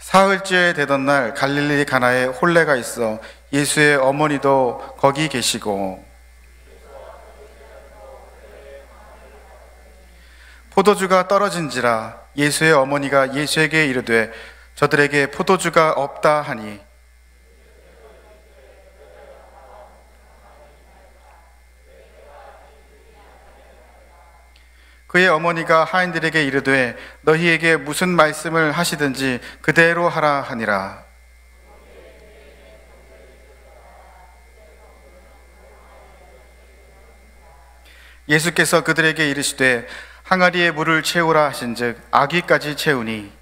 사흘째 되던 날 갈릴리 가나에 혼례가 있어 예수의 어머니도 거기 계시고, 포도주가 떨어진지라 예수의 어머니가 예수에게 이르되 저들에게 포도주가 없다 하니, 그의 어머니가 하인들에게 이르되 너희에게 무슨 말씀을 하시든지 그대로 하라 하니라. 예수께서 그들에게 이르시되 항아리에 물을 채우라 하신즉 아귀까지 채우니,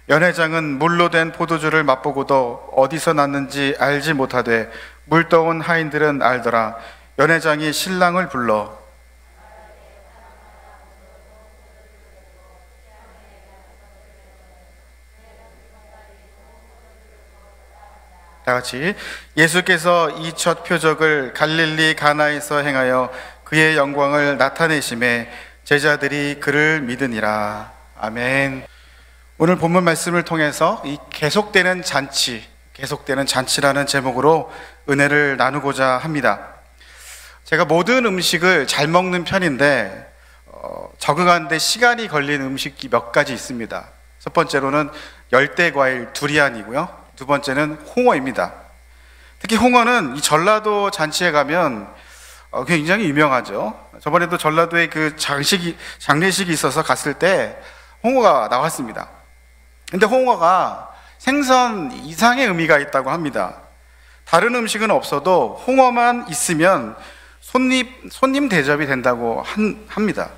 연회장은 물로 된 포도주를 맛보고도 어디서 났는지 알지 못하되 물 떠온 하인들은 알더라. 연회장이 신랑을 불러 다같이 예수께서 이 첫 표적을 갈릴리 가나에서 행하여 그의 영광을 나타내심에 제자들이 그를 믿으니라. 아멘. 오늘 본문 말씀을 통해서 이 계속되는 잔치라는 제목으로 은혜를 나누고자 합니다. 제가 모든 음식을 잘 먹는 편인데 적응하는데 시간이 걸리는 음식이 몇 가지 있습니다. 첫 번째로는 열대과일 두리안이고요. 두 번째는 홍어입니다. 특히 홍어는 이 전라도 잔치에 가면 굉장히 유명하죠. 저번에도 전라도에 그 장례식이 있어서 갔을 때 홍어가 나왔습니다. 근데 홍어가 생선 이상의 의미가 있다고 합니다. 다른 음식은 없어도 홍어만 있으면 손님 대접이 된다고 합니다.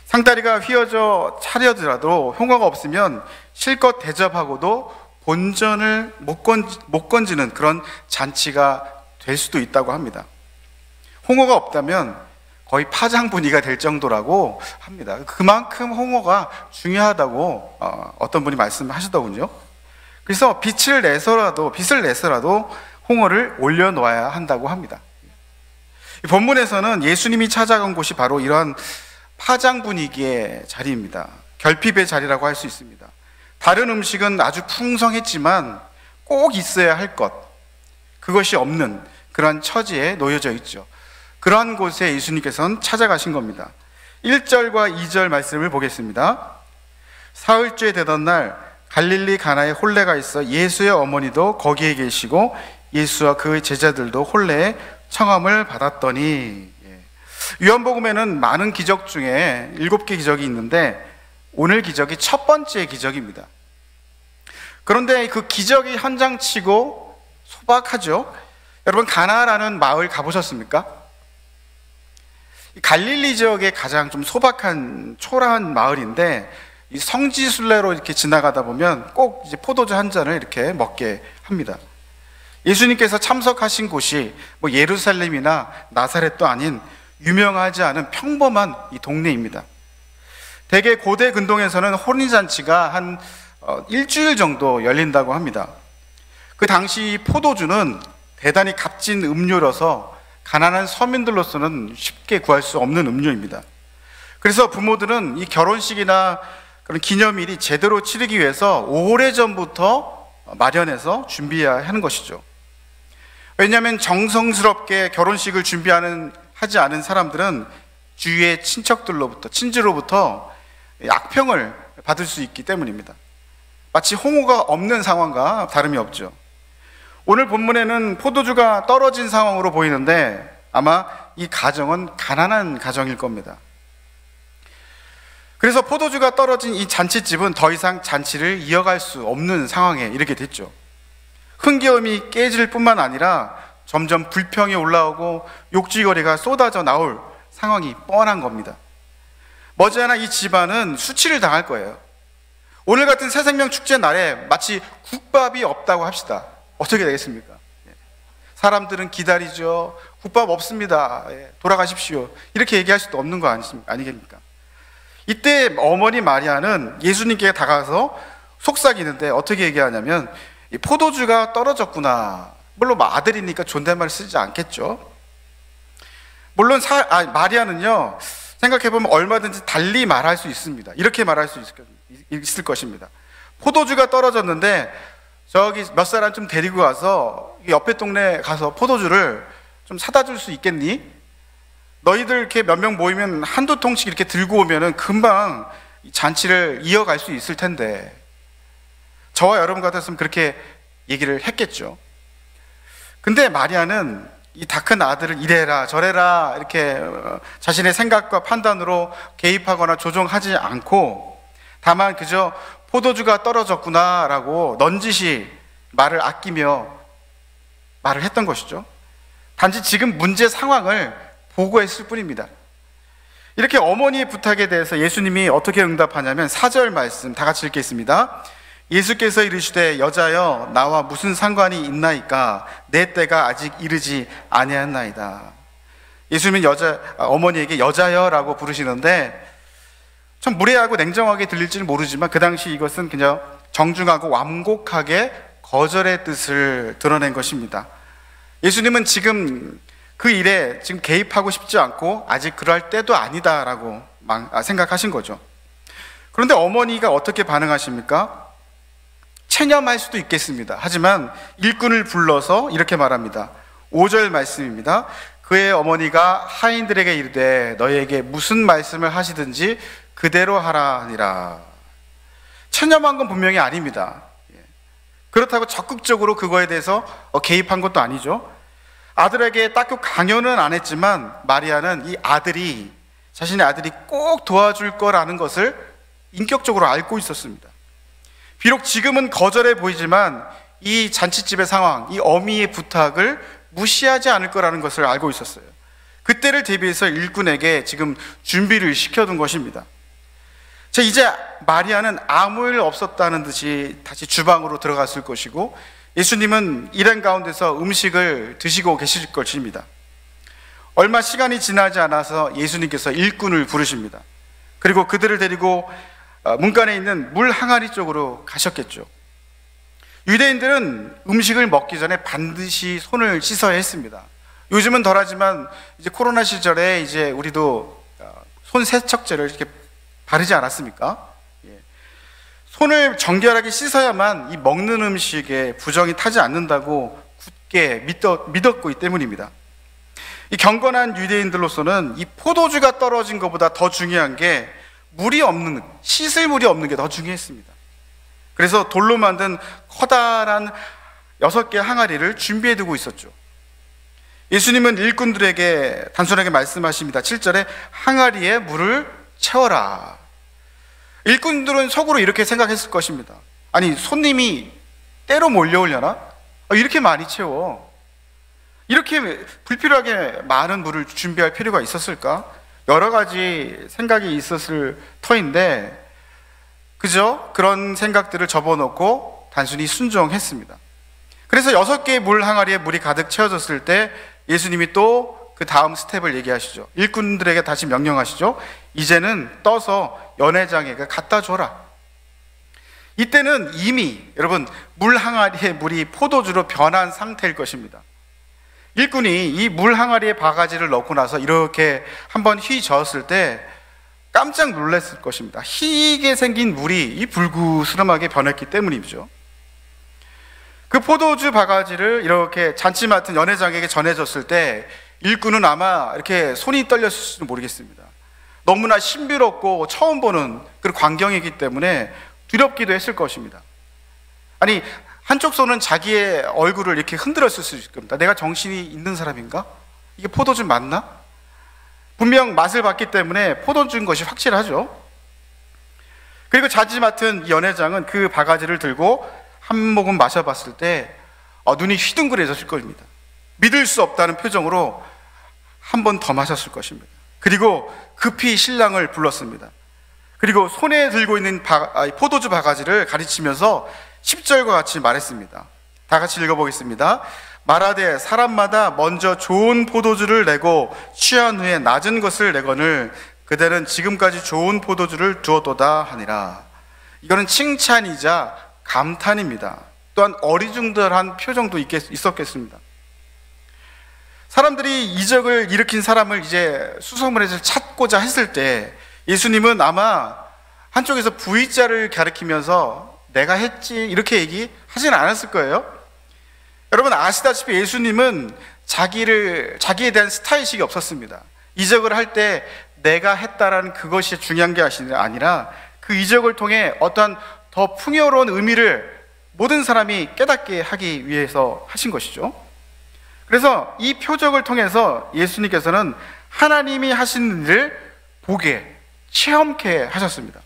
상다리가 휘어져 차려더라도 홍어가 없으면 실컷 대접하고도 본전을 못 건지는 그런 잔치가 될 수도 있다고 합니다. 홍어가 없다면 거의 파장 분위기가 될 정도라고 합니다. 그만큼 홍어가 중요하다고 어떤 분이 말씀하시더군요. 그래서 빛을 내서라도 홍어를 올려놓아야 한다고 합니다. 이 본문에서는 예수님이 찾아간 곳이 바로 이러한 파장 분위기의 자리입니다. 결핍의 자리라고 할 수 있습니다. 다른 음식은 아주 풍성했지만 꼭 있어야 할 것, 그것이 없는 그러한 처지에 놓여져 있죠. 그러한 곳에 예수님께서는 찾아가신 겁니다. 1절과 2절 말씀을 보겠습니다. 사흘째 되던 날 갈릴리 가나에 혼례가 있어 예수의 어머니도 거기에 계시고 예수와 그의 제자들도 혼례에 청함을 받았더니. 요한복음에는 많은 기적 중에 7개 기적이 있는데 오늘 기적이 첫 번째 기적입니다. 그런데 그 기적이 현장치고 소박하죠. 여러분, 가나라는 마을 가보셨습니까? 갈릴리 지역의 가장 좀 소박한 초라한 마을인데 이 성지순례로 이렇게 지나가다 보면 꼭 이제 포도주 한 잔을 이렇게 먹게 합니다. 예수님께서 참석하신 곳이 뭐 예루살렘이나 나사렛도 아닌 유명하지 않은 평범한 이 동네입니다. 대개 고대 근동에서는 혼인잔치가 한 일주일 정도 열린다고 합니다. 그 당시 포도주는 대단히 값진 음료라서 가난한 서민들로서는 쉽게 구할 수 없는 음료입니다. 그래서 부모들은 이 결혼식이나 그런 기념일이 제대로 치르기 위해서 오래전부터 마련해서 준비해야 하는 것이죠. 왜냐하면 정성스럽게 결혼식을 하지 않은 사람들은 주위의 친지로부터 악평을 받을 수 있기 때문입니다. 마치 홍어가 없는 상황과 다름이 없죠. 오늘 본문에는 포도주가 떨어진 상황으로 보이는데 아마 이 가정은 가난한 가정일 겁니다. 그래서 포도주가 떨어진 이 잔치집은 더 이상 잔치를 이어갈 수 없는 상황에 이르게 됐죠. 흥겨움이 깨질 뿐만 아니라 점점 불평이 올라오고 욕지거리가 쏟아져 나올 상황이 뻔한 겁니다. 머지않아 이 집안은 수치를 당할 거예요. 오늘 같은 새생명 축제 날에 마치 국밥이 없다고 합시다. 어떻게 되겠습니까? 사람들은 기다리죠. 국밥 없습니다. 돌아가십시오. 이렇게 얘기할 수도 없는 거 아니겠습니까? 이때 어머니 마리아는 예수님께 다가가서 속삭이는데 어떻게 얘기하냐면 이 포도주가 떨어졌구나. 물론 아들이니까 존댓말을 쓰지 않겠죠. 물론 마리아는요 생각해보면 얼마든지 달리 말할 수 있습니다. 이렇게 말할 수 있을 것입니다. 포도주가 떨어졌는데 저기 몇 사람 좀 데리고 가서 옆에 동네 가서 포도주를 좀 사다 줄 수 있겠니? 너희들 이렇게 몇 명 모이면 한두 통씩 이렇게 들고 오면은 금방 잔치를 이어갈 수 있을 텐데. 저와 여러분 같았으면 그렇게 얘기를 했겠죠. 근데 마리아는 이 다 큰 아들을 이래라 저래라 이렇게 자신의 생각과 판단으로 개입하거나 조종하지 않고 다만 그저 포도주가 떨어졌구나 라고 넌지시 말을 아끼며 말을 했던 것이죠. 단지 지금 문제 상황을 보고했을 뿐입니다. 이렇게 어머니의 부탁에 대해서 예수님이 어떻게 응답하냐면 4절 말씀 다 같이 읽겠습니다. 예수께서 이르시되 여자여 나와 무슨 상관이 있나이까 내 때가 아직 이르지 아니하였나이다. 예수님은 어머니에게 여자여라고 부르시는데 참 무례하고 냉정하게 들릴지는 모르지만 그 당시 이것은 그냥 정중하고 완곡하게 거절의 뜻을 드러낸 것입니다. 예수님은 지금 그 일에 지금 개입하고 싶지 않고 아직 그럴 때도 아니다라고 생각하신 거죠. 그런데 어머니가 어떻게 반응하십니까? 체념할 수도 있겠습니다. 하지만 일꾼을 불러서 이렇게 말합니다. 5절 말씀입니다. 그의 어머니가 하인들에게 이르되 너희에게 무슨 말씀을 하시든지 그대로 하라니라. 체념한 건 분명히 아닙니다. 그렇다고 적극적으로 그거에 대해서 개입한 것도 아니죠. 아들에게 딱히 강요는 안 했지만 마리아는 자신의 아들이 꼭 도와줄 거라는 것을 인격적으로 알고 있었습니다. 비록 지금은 거절해 보이지만 이 잔치집의 상황, 이 어미의 부탁을 무시하지 않을 거라는 것을 알고 있었어요. 그때를 대비해서 일꾼에게 지금 준비를 시켜둔 것입니다. 자, 이제 마리아는 아무 일 없었다는 듯이 다시 주방으로 들어갔을 것이고 예수님은 일행 가운데서 음식을 드시고 계실 것입니다. 얼마 시간이 지나지 않아서 예수님께서 일꾼을 부르십니다. 그리고 그들을 데리고 문간에 있는 물 항아리 쪽으로 가셨겠죠. 유대인들은 음식을 먹기 전에 반드시 손을 씻어야 했습니다. 요즘은 덜하지만 이제 코로나 시절에 이제 우리도 손 세척제를 이렇게 바르지 않았습니까? 손을 정결하게 씻어야만 이 먹는 음식에 부정이 타지 않는다고 굳게 믿었기 때문입니다. 이 경건한 유대인들로서는 이 포도주가 떨어진 것보다 더 중요한 게 씻을 물이 없는 게 더 중요했습니다. 그래서 돌로 만든 커다란 6개의 항아리를 준비해 두고 있었죠. 예수님은 일꾼들에게 단순하게 말씀하십니다. 7절에 항아리에 물을 채워라. 일꾼들은 속으로 이렇게 생각했을 것입니다. 아니, 손님이 때로 몰려오려나? 이렇게 많이 채워. 이렇게 불필요하게 많은 물을 준비할 필요가 있었을까? 여러 가지 생각이 있었을 터인데 그저 그런 생각들을 접어놓고 단순히 순종했습니다. 그래서 6개의 물 항아리에 물이 가득 채워졌을 때 예수님이 또 그 다음 스텝을 얘기하시죠. 일꾼들에게 다시 명령하시죠. 이제는 떠서 연회장에게 갖다 줘라. 이때는 이미 여러분 물 항아리에 물이 포도주로 변한 상태일 것입니다. 일꾼이 이 물 항아리에 바가지를 넣고 나서 이렇게 한번 휘저었을 때 깜짝 놀랐을 것입니다. 희게 생긴 물이 이 불구스름하게 변했기 때문이죠. 그 포도주 바가지를 이렇게 잔치 맡은 연회장에게 전해졌을 때 일꾼은 아마 이렇게 손이 떨렸을지도 모르겠습니다. 너무나 신비롭고 처음 보는 그런 광경이기 때문에 두렵기도 했을 것입니다. 아니, 한쪽 손은 자기의 얼굴을 이렇게 흔들었을 수 있을 겁니다. 내가 정신이 있는 사람인가? 이게 포도주 맞나? 분명 맛을 봤기 때문에 포도주인 것이 확실하죠. 그리고 자지 맡은 연회장은 그 바가지를 들고 한 모금 마셔봤을 때 눈이 휘둥그레졌을 겁니다. 믿을 수 없다는 표정으로 한 번 더 마셨을 것입니다. 그리고 급히 신랑을 불렀습니다. 그리고 손에 들고 있는 포도주 바가지를 가리치면서 10절과 같이 말했습니다. 다 같이 읽어보겠습니다. 말하되 사람마다 먼저 좋은 포도주를 내고 취한 후에 낮은 것을 내거늘 그대는 지금까지 좋은 포도주를 두었도다 하니라. 이거는 칭찬이자 감탄입니다. 또한 어리둥절한 표정도 있었겠습니다. 사람들이 이적을 일으킨 사람을 이제 수소문해서 찾고자 했을 때 예수님은 아마 한쪽에서 V자를 가리키면서 내가 했지 이렇게 얘기하지는 않았을 거예요. 여러분 아시다시피 예수님은 자기에 대한 스타일식이 없었습니다. 이적을 할 때 내가 했다라는 그것이 중요한 게 아니라 그 이적을 통해 어떠한 더 풍요로운 의미를 모든 사람이 깨닫게 하기 위해서 하신 것이죠. 그래서 이 표적을 통해서 예수님께서는 하나님이 하신 일을 보게, 체험케 하셨습니다.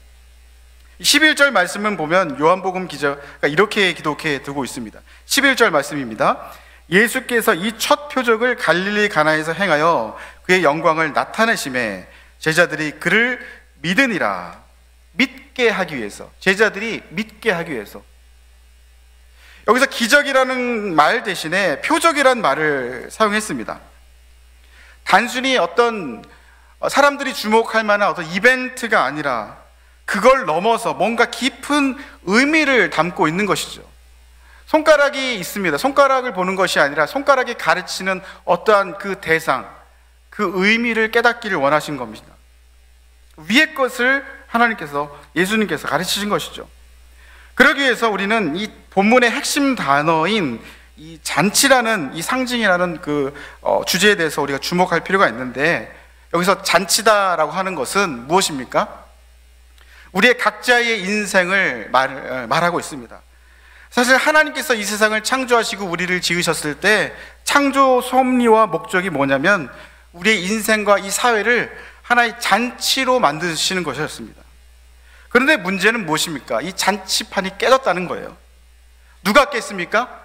11절 말씀은 보면 요한복음 기자가 이렇게 기록해 두고 있습니다. 11절 말씀입니다. 예수께서 이 첫 표적을 갈릴리 가나에서 행하여 그의 영광을 나타내심에 제자들이 그를 믿으니라. 믿게 하기 위해서, 제자들이 믿게 하기 위해서. 여기서 기적이라는 말 대신에 표적이라는 말을 사용했습니다. 단순히 어떤 사람들이 주목할 만한 어떤 이벤트가 아니라 그걸 넘어서 뭔가 깊은 의미를 담고 있는 것이죠. 손가락이 있습니다. 손가락을 보는 것이 아니라 손가락이 가르치는 어떠한 그 대상, 그 의미를 깨닫기를 원하신 겁니다. 위의 것을 예수님께서 가르치신 것이죠. 그러기 위해서 우리는 이 본문의 핵심 단어인 이 잔치라는, 이 상징이라는 그 주제에 대해서 우리가 주목할 필요가 있는데, 여기서 잔치다라고 하는 것은 무엇입니까? 우리의 각자의 인생을 말하고 있습니다. 사실 하나님께서 이 세상을 창조하시고 우리를 지으셨을 때 창조 섭리와 목적이 뭐냐면 우리의 인생과 이 사회를 하나의 잔치로 만드시는 것이었습니다. 그런데 문제는 무엇입니까? 이 잔치판이 깨졌다는 거예요. 누가 깼습니까?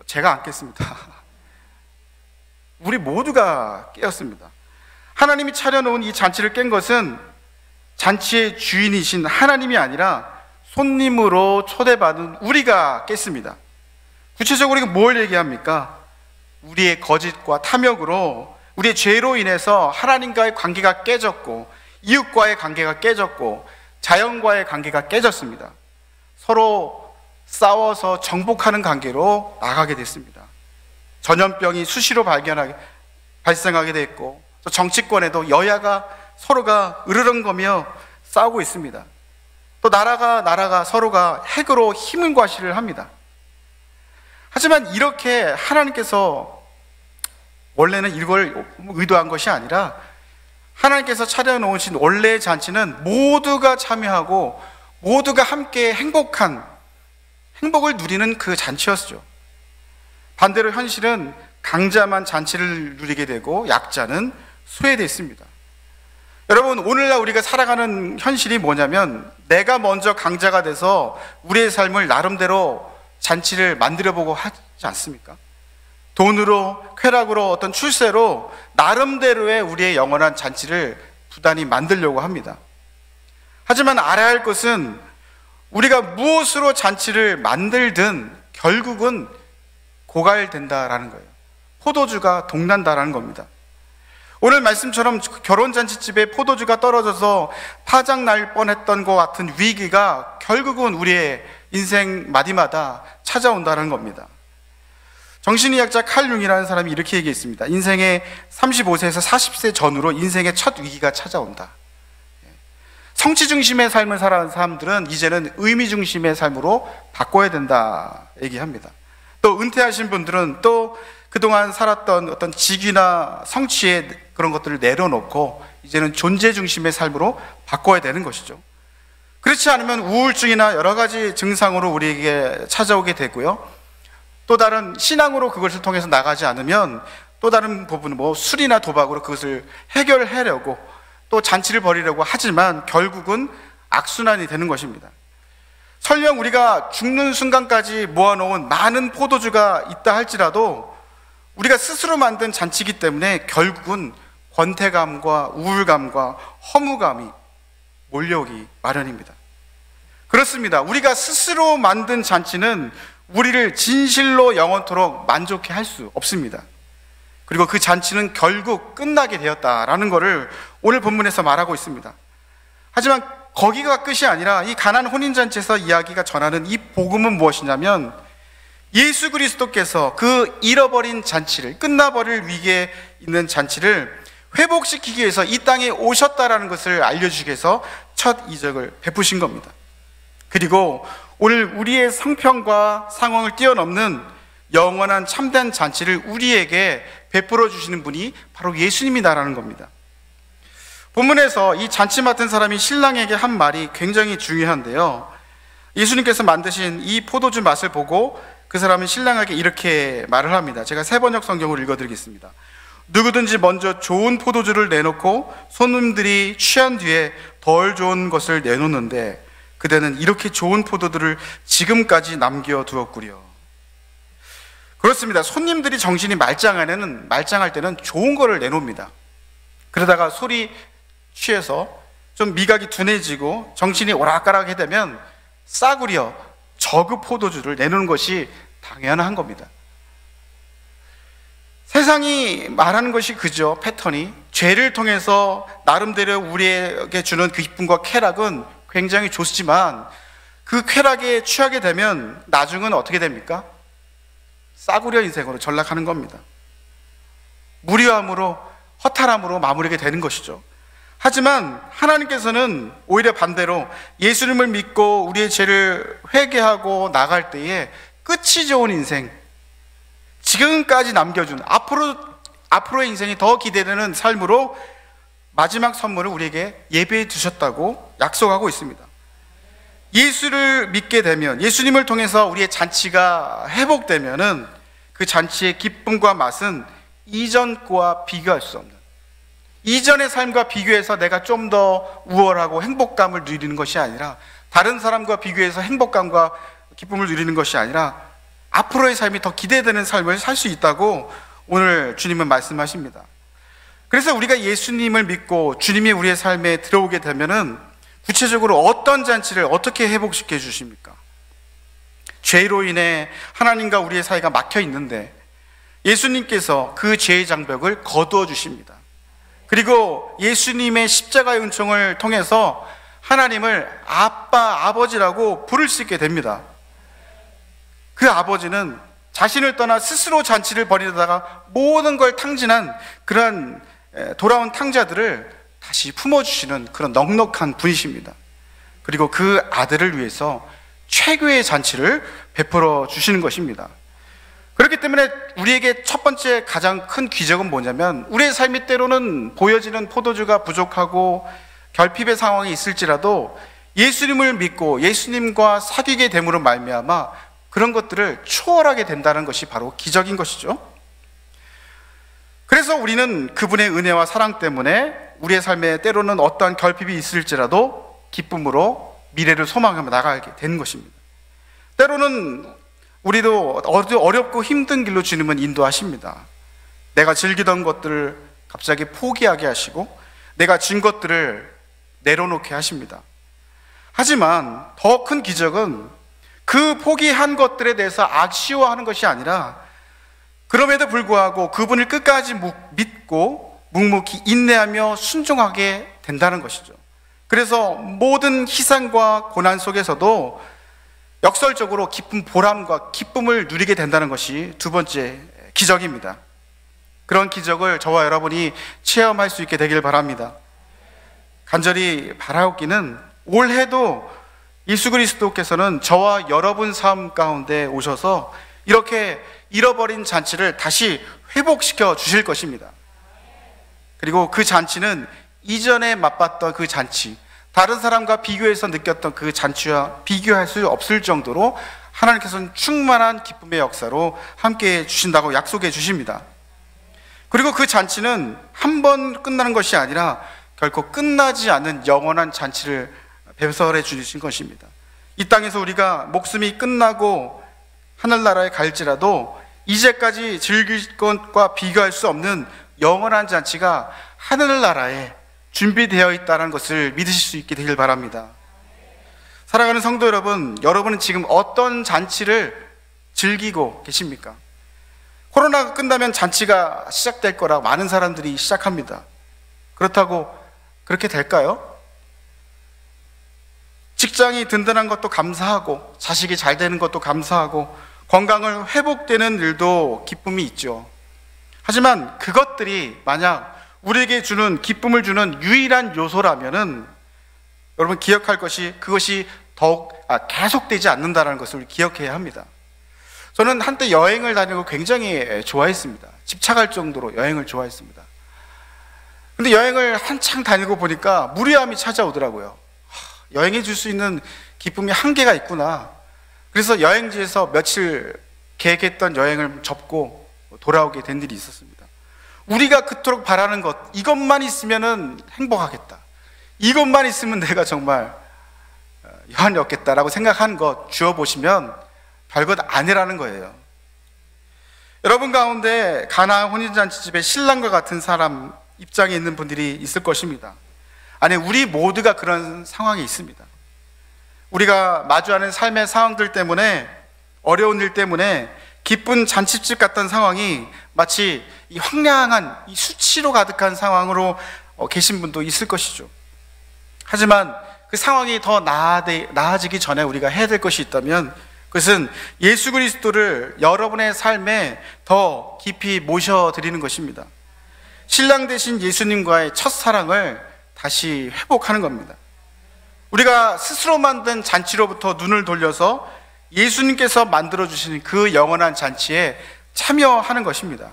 제가 안 깼습니다. 우리 모두가 깨었습니다. 하나님이 차려놓은 이 잔치를 깬 것은 잔치의 주인이신 하나님이 아니라 손님으로 초대받은 우리가 깼습니다. 구체적으로 뭘 얘기합니까? 우리의 거짓과 탐욕으로, 우리의 죄로 인해서 하나님과의 관계가 깨졌고, 이웃과의 관계가 깨졌고, 자연과의 관계가 깨졌습니다. 서로 싸워서 정복하는 관계로 나가게 됐습니다. 전염병이 수시로 발생하게 됐고, 또 정치권에도 여야가 서로가 으르렁거며 싸우고 있습니다. 또 나라가 서로가 핵으로 힘을 과시를 합니다. 하지만 이렇게 하나님께서 원래는 이걸 의도한 것이 아니라 하나님께서 차려놓으신 원래의 잔치는 모두가 참여하고 모두가 함께 행복을 누리는 그 잔치였죠. 반대로 현실은 강자만 잔치를 누리게 되고 약자는 소외됐습니다. 여러분, 오늘날 우리가 살아가는 현실이 뭐냐면 내가 먼저 강자가 돼서 우리의 삶을 나름대로 잔치를 만들어보고 하지 않습니까? 돈으로, 쾌락으로, 어떤 출세로 나름대로의 우리의 영원한 잔치를 부단히 만들려고 합니다. 하지만 알아야 할 것은 우리가 무엇으로 잔치를 만들든 결국은 고갈된다라는 거예요. 포도주가 동난다라는 겁니다. 오늘 말씀처럼 결혼잔치집에 포도주가 떨어져서 파장 날 뻔했던 것 같은 위기가 결국은 우리의 인생 마디마다 찾아온다는 겁니다. 정신의학자 칼 융이라는 사람이 이렇게 얘기했습니다. 인생의 35세에서 40세 전후로 인생의 첫 위기가 찾아온다. 성취 중심의 삶을 살아가는 사람들은 이제는 의미 중심의 삶으로 바꿔야 된다 얘기합니다. 또 은퇴하신 분들은 또 그동안 살았던 어떤 직위나 성취의 그런 것들을 내려놓고 이제는 존재 중심의 삶으로 바꿔야 되는 것이죠. 그렇지 않으면 우울증이나 여러 가지 증상으로 우리에게 찾아오게 되고요. 또 다른 신앙으로 그것을 통해서 나가지 않으면 또 다른 부분은 술이나 도박으로 그것을 해결하려고 또 잔치를 벌이려고 하지만 결국은 악순환이 되는 것입니다. 설령 우리가 죽는 순간까지 모아놓은 많은 포도주가 있다 할지라도 우리가 스스로 만든 잔치이기 때문에 결국은 권태감과 우울감과 허무감이 몰려오기 마련입니다. 그렇습니다. 우리가 스스로 만든 잔치는 우리를 진실로 영원토록 만족해 할 수 없습니다. 그리고 그 잔치는 결국 끝나게 되었다라는 것을 오늘 본문에서 말하고 있습니다. 하지만 거기가 끝이 아니라 이 가나안 혼인잔치에서 이야기가 전하는 이 복음은 무엇이냐면 예수 그리스도께서 그 잃어버린 잔치를, 끝나버릴 위기에 있는 잔치를 회복시키기 위해서 이 땅에 오셨다라는 것을 알려주기 위해서 첫 이적을 베푸신 겁니다. 그리고 오늘 우리의 상편과 상황을 뛰어넘는 영원한 참된 잔치를 우리에게 베풀어 주시는 분이 바로 예수님이다라는 겁니다. 본문에서 이 잔치 맡은 사람이 신랑에게 한 말이 굉장히 중요한데요, 예수님께서 만드신 이 포도주 맛을 보고 그 사람은 신랑에게 이렇게 말을 합니다. 제가 세번역 성경을 읽어드리겠습니다. 누구든지 먼저 좋은 포도주를 내놓고 손님들이 취한 뒤에 덜 좋은 것을 내놓는데 그대는 이렇게 좋은 포도들을 지금까지 남겨두었구려. 그렇습니다. 손님들이 정신이 말짱할 때는 좋은 거를 내놓습니다. 그러다가 술이 취해서 좀 미각이 둔해지고 정신이 오락가락하게 되면 싸구려 저급 포도주를 내놓는 것이 당연한 겁니다. 세상이 말하는 것이 그죠. 패턴이 죄를 통해서 나름대로 우리에게 주는 그 기쁨과 쾌락은 굉장히 좋지만 그 쾌락에 취하게 되면 나중은 어떻게 됩니까? 싸구려 인생으로 전락하는 겁니다. 무료함으로, 허탈함으로 마무리게 되는 것이죠. 하지만 하나님께서는 오히려 반대로 예수님을 믿고 우리의 죄를 회개하고 나갈 때에 끝이 좋은 인생, 지금까지 남겨준 앞으로의 인생이 더 기대되는 삶으로 마지막 선물을 우리에게 예배해 두셨다고 약속하고 있습니다. 예수를 믿게 되면, 예수님을 통해서 우리의 잔치가 회복되면은 그 잔치의 기쁨과 맛은 이전과 비교할 수 없는, 이전의 삶과 비교해서 내가 좀 더 우월하고 행복감을 누리는 것이 아니라, 다른 사람과 비교해서 행복감과 기쁨을 누리는 것이 아니라 앞으로의 삶이 더 기대되는 삶을 살 수 있다고 오늘 주님은 말씀하십니다. 그래서 우리가 예수님을 믿고 주님이 우리의 삶에 들어오게 되면은 구체적으로 어떤 잔치를 어떻게 회복시켜 주십니까? 죄로 인해 하나님과 우리의 사이가 막혀 있는데 예수님께서 그 죄의 장벽을 거두어 주십니다. 그리고 예수님의 십자가의 은총을 통해서 하나님을 아빠, 아버지라고 부를 수 있게 됩니다. 그 아버지는 자신을 떠나 스스로 잔치를 벌이다가 모든 걸 탕진한 그런 돌아온 탕자들을 다시 품어주시는 그런 넉넉한 분이십니다. 그리고 그 아들을 위해서 최고의 잔치를 베풀어 주시는 것입니다. 그렇기 때문에 우리에게 첫 번째 가장 큰 기적은 뭐냐면, 우리의 삶이 때로는 보여지는 포도주가 부족하고 결핍의 상황이 있을지라도 예수님을 믿고 예수님과 사귀게 됨으로 말미암아 그런 것들을 초월하게 된다는 것이 바로 기적인 것이죠. 그래서 우리는 그분의 은혜와 사랑 때문에 우리의 삶에 때로는 어떠한 결핍이 있을지라도 기쁨으로 미래를 소망하며 나가게 되는 것입니다. 때로는 우리도 어렵고 힘든 길로 주님은 인도하십니다. 내가 즐기던 것들을 갑자기 포기하게 하시고 내가 진 것들을 내려놓게 하십니다. 하지만 더 큰 기적은 그 포기한 것들에 대해서 아쉬워하는 것이 아니라 그럼에도 불구하고 그분을 끝까지 믿고 묵묵히 인내하며 순종하게 된다는 것이죠. 그래서 모든 희생과 고난 속에서도 역설적으로 깊은 보람과 기쁨을 누리게 된다는 것이 두 번째 기적입니다. 그런 기적을 저와 여러분이 체험할 수 있게 되길 바랍니다. 간절히 바라옵기는 올해도 예수 그리스도께서는 저와 여러분 삶 가운데 오셔서 이렇게 잃어버린 잔치를 다시 회복시켜 주실 것입니다. 그리고 그 잔치는 이전에 맛봤던 그 잔치, 다른 사람과 비교해서 느꼈던 그 잔치와 비교할 수 없을 정도로 하나님께서는 충만한 기쁨의 역사로 함께해 주신다고 약속해 주십니다. 그리고 그 잔치는 한 번 끝나는 것이 아니라 결코 끝나지 않는 영원한 잔치를 배설해 주신 것입니다. 이 땅에서 우리가 목숨이 끝나고 하늘나라에 갈지라도 이제까지 즐길 것과 비교할 수 없는 영원한 잔치가 하늘나라에 준비되어 있다는 것을 믿으실 수 있게 되길 바랍니다. 사랑하는 성도 여러분, 여러분은 지금 어떤 잔치를 즐기고 계십니까? 코로나가 끝나면 잔치가 시작될 거라 많은 사람들이 시작합니다. 그렇다고 그렇게 될까요? 직장이 든든한 것도 감사하고 자식이 잘 되는 것도 감사하고 건강을 회복되는 일도 기쁨이 있죠. 하지만 그것들이 만약 우리에게 주는 기쁨을 주는 유일한 요소라면은 여러분 기억할 것이 그것이 더욱 계속되지 않는다는 것을 기억해야 합니다. 저는 한때 여행을 다니고 굉장히 좋아했습니다. 집착할 정도로 여행을 좋아했습니다. 근데 여행을 한창 다니고 보니까 무료함이 찾아오더라고요. 여행해 줄 수 있는 기쁨이 한계가 있구나. 그래서 여행지에서 며칠 계획했던 여행을 접고 돌아오게 된 일이 있었습니다. 우리가 그토록 바라는 것, 이것만 있으면 행복하겠다. 이것만 있으면 내가 정말 여한이 없겠다라고 생각한 것 주어보시면 별것 아니라는 거예요. 여러분 가운데 가나 혼인잔치집에 신랑과 같은 사람 입장에 있는 분들이 있을 것입니다. 아니, 우리 모두가 그런 상황이 있습니다. 우리가 마주하는 삶의 상황들 때문에, 어려운 일 때문에 기쁜 잔치집 같던 상황이 마치 이 황량한 이 수치로 가득한 상황으로 계신 분도 있을 것이죠. 하지만 그 상황이 더 나아지기 전에 우리가 해야 될 것이 있다면 그것은 예수 그리스도를 여러분의 삶에 더 깊이 모셔드리는 것입니다. 신랑 되신 예수님과의 첫사랑을 다시 회복하는 겁니다. 우리가 스스로 만든 잔치로부터 눈을 돌려서 예수님께서 만들어주신 그 영원한 잔치에 참여하는 것입니다.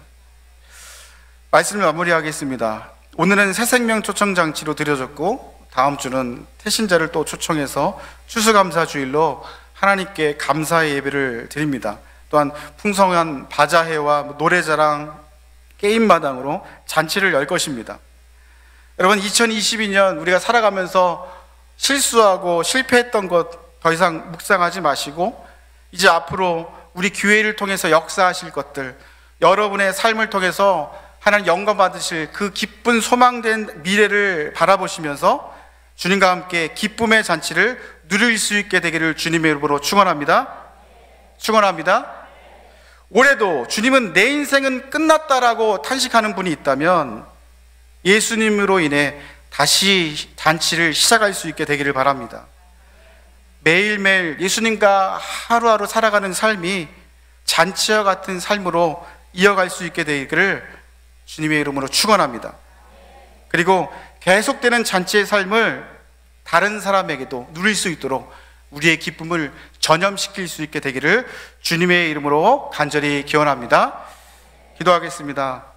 말씀을 마무리하겠습니다. 오늘은 새생명 초청잔치로 드려졌고 다음 주는 태신자를 또 초청해서 추수감사주일로 하나님께 감사의 예배를 드립니다. 또한 풍성한 바자회와 노래자랑, 게임마당으로 잔치를 열 것입니다. 여러분, 2022년 우리가 살아가면서 실수하고 실패했던 것 더 이상 묵상하지 마시고 이제 앞으로 우리 교회를 통해서 역사하실 것들, 여러분의 삶을 통해서 하나님 영광 받으실 그 기쁜 소망된 미래를 바라보시면서 주님과 함께 기쁨의 잔치를 누릴 수 있게 되기를 주님의 이름으로 축원합니다. 축원합니다. 올해도 주님은 내 인생은 끝났다라고 탄식하는 분이 있다면 예수님으로 인해 다시 잔치를 시작할 수 있게 되기를 바랍니다. 매일매일 예수님과 하루하루 살아가는 삶이 잔치와 같은 삶으로 이어갈 수 있게 되기를 주님의 이름으로 축원합니다. 그리고 계속되는 잔치의 삶을 다른 사람에게도 누릴 수 있도록 우리의 기쁨을 전염시킬 수 있게 되기를 주님의 이름으로 간절히 기원합니다. 기도하겠습니다.